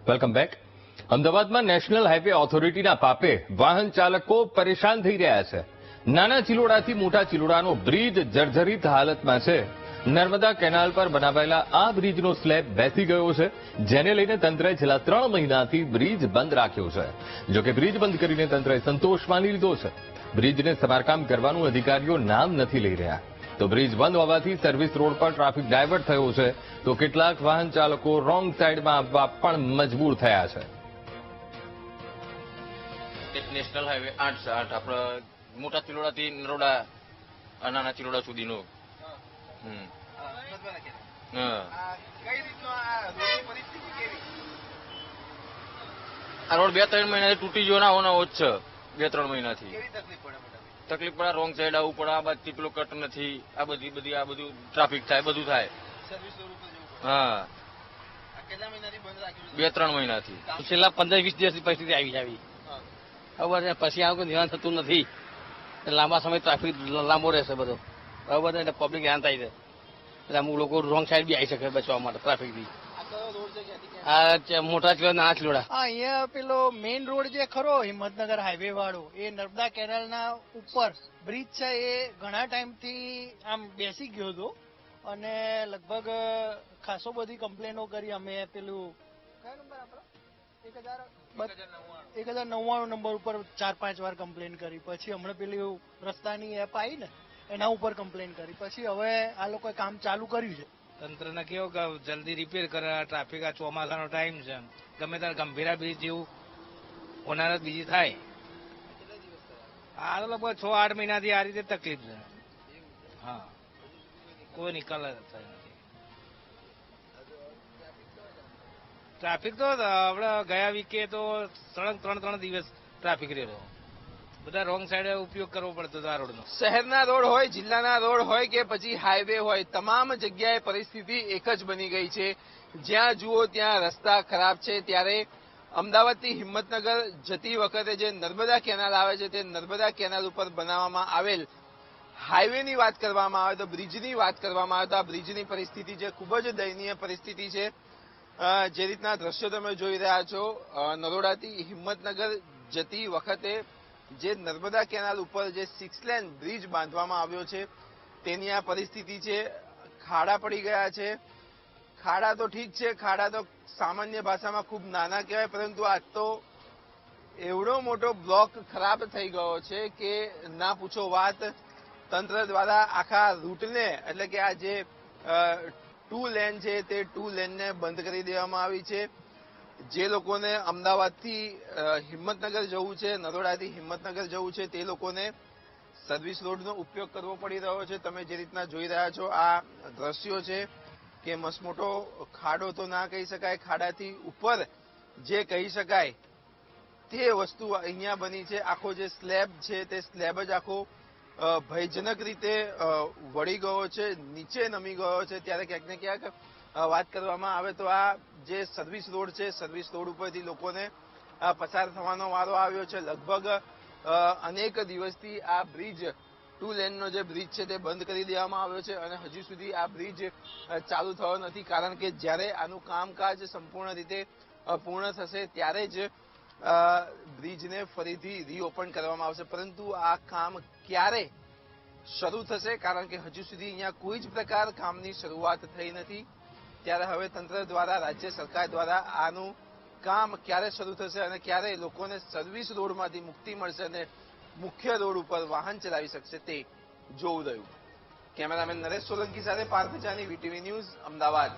Welcome back. અમદાવાદમાં national highway ઓથોરિટીના પાપે વાહન ચાલકો પરેશાન થઈ રહ્યા છે. નાના ચિલોડાથી મોટા ચિલોડાનો બ્રિજ જર્જરિત હાલતમાં છે. નર્મદા કેનાલ પર બનાવાયેલા આ બ્રિજનો સ્લેબ બેસી ગયો છે, જેને લઈને તંત્રએ છેલ્લા 3 મહિનાથી બ્રિજ બંધ રાખ્યો છે. જોકે બ્રિજ બંધ કરીને તંત્રએ સંતોષ માની લીધો છે. બ્રિજને સમારકામ કરવાનું અધિકારીઓ નામ નથી લઈ રહ્યા. તો બ્રિજ બંધ હોવાથી સર્વિસ રોડ પર ટ્રાફિક ડાયવર્ટ થયો છે, તો કેટલાક વાહન ચાલકો રોંગ સાઈડમાં આવવા પણ મજબૂર થયા છે. નેશનલ હાઈવે 8 આપણે મોટા ચિલોડાથી નરોડા નાના ચિલોડા સુધીનો આ રોડ 2-3 મહિનાથી તૂટી ગયો ના હોવાનો જ છે. 2-3 મહિનાથી તકલીફ પડે, રોંગ સાઈડ આવવું પડે, આ બાજુથી પેલો કટ નથી, આ બધું ટ્રાફિક થાય, બધું થાય. હા, 2-3 મહિનાથી છેલ્લા 15-20 દિવસની પરિસ્થિતિ આવી બરાબર છે. પછી આ કોઈ ધ્યાન થતું નથી. લાંબા સમય ટ્રાફિક લાંબો રહેશે બધો, બરાબર છે. એટલે પબ્લિક ધ્યાન થાય છે, એટલે અમુક લોકો રોંગ સાઈડ બી આવી શકે બચવા માટે ટ્રાફિકથી. આ મોટા ચિલોડા, નાના ચિલોડા. અહીંયા પેલો મેઇન રોડ જે ખરો હિંમતનગર હાઈવે વાળો, એ નર્મદા કેનાલના ઉપર બ્રિજ છે, એ ઘણા ટાઈમથી આમ બેસી ગયો હતો અને લગભગ ખાસો બધી કમ્પ્લેનો કરી અમે. પેલું કયો નંબર આપણો 1099 નંબર ઉપર 4-5 વાર કમ્પ્લેન કરી. પછી હમણાં પેલી રસ્તાની એપ આવી ને, એના ઉપર કમ્પ્લેન કરી. પછી હવે આ લોકોએ કામ ચાલુ કર્યું છે. તંત્રને કેવો કે જલ્દી રિપેર કરે. ટ્રાફિક આ ચોમાસાનો ટાઈમ છે, ગમે ત્યારે ગંભીરા બ્રિજ જેવું હોનારત બીજી થાય. આ લગભગ 6-8 મહિનાથી આ રીતે તકલીફ છે. હા, કોઈ નિકાલ થાય નથી. ટ્રાફિક તો આપણે ગયા વીકે તો સળંગ 3 દિવસ ટ્રાફિક રહ્યો. બધા રોંગ સાઈડે ઉપયોગ કરવો પડતો હતો આ રોડનો. શહેરના રોડ હોય, જિલ્લાના રોડ હોય કે પછી હાઈવે હોય, તમામ જગ્યાએ પરિસ્થિતિ એક જ બની ગઈ છે. જ્યાં જુઓ ત્યાં રસ્તા ખરાબ છે. ત્યારે અમદાવાદથી હિંમતનગર જતી વખતે જે નર્મદા કેનાલ આવે છે, તે નર્મદા કેનાલ ઉપર બનાવવામાં આવેલ હાઈવેની વાત કરવામાં આવે તો, બ્રિજની વાત કરવામાં આવે તો, આ બ્રિજની પરિસ્થિતિ છે ખૂબ જ દયનીય પરિસ્થિતિ છે. જે રીતના દ્રશ્યો તમે જોઈ રહ્યા છો, નરોડાથી હિંમતનગર જતી વખતે જે નર્મદા કેનાલ ઉપર જે 6 લેન બ્રિજ બાંધવામાં આવ્યો છે, તેની આ પરિસ્થિતિ છે. ખાડા પડી ગયા છે. ખાડા તો ઠીક છે, ખાડા તો સામાન્ય ભાષામાં ખૂબ નાના કહેવાય, પરંતુ આજ તો એવડો મોટો બ્લોક ખરાબ થઈ ગયો છે કે ના પૂછો વાત. તંત્ર દ્વારા આખા રૂટને, એટલે કે આ જે 2 લેન છે, તે 2 લેનને બંધ કરી દેવામાં આવી છે. જે લોકોને અમદાવાદથી હિંમતનગર જવું છે, નરોડાથી હિંમતનગર જવું છે, તે લોકોને સર્વિસ રોડનો ઉપયોગ કરવો પડી રહ્યો છે. તમે જે રીતના જોઈ રહ્યા છો, આ દ્રશ્યો છે કે મસમોટો ખાડો તો ના કહી શકાય, ખાડાથી ઉપર જે કહી શકાય તે વસ્તુ અહીંયા બની છે. આખો જે સ્લેબ છે, તે સ્લેબ જ આખો ભયજનક રીતે વળી ગયો છે, નીચે નમી ગયો છે. ત્યારે ક્યાંક ને ક્યાંક વાત કરવામાં આવે તો આ જે સર્વિસ રોડ છે, સર્વિસ રોડ ઉપરથી લોકોને પસાર થવાનો વારો આવ્યો છે. લગભગ અનેક દિવસથી આ બ્રિજ 2 લેનનો જે બ્રિજ છે, તે બંધ કરી દેવામાં આવ્યો છે અને હજુ સુધી આ બ્રિજ ચાલુ થયો નથી. કારણ કે જ્યારે આનું કામકાજ સંપૂર્ણ રીતે પૂર્ણ થશે, ત્યારે જ બ્રિજને ફરીથી રીઓપન કરવામાં આવશે. પરંતુ આ કામ ક્યારે શરૂ થશે, કારણ કે હજુ સુધી અહીંયા કોઈ જ પ્રકાર કામની શરૂઆત થઈ નથી. ત્યારે હવે તંત્ર દ્વારા, રાજ્ય સરકાર દ્વારા આનું કામ ક્યારે શરૂ થશે અને ક્યારે લોકોને સર્વિસ રોડમાંથી મુક્તિ મળશે અને મુખ્ય રોડ ઉપર વાહન ચલાવી શકશે, તે જોવું રહ્યું. કેમેરામેન નરેશ સોલંકી સાથે પાર્થ જાની, વીટીવી ન્યૂઝ, અમદાવાદ.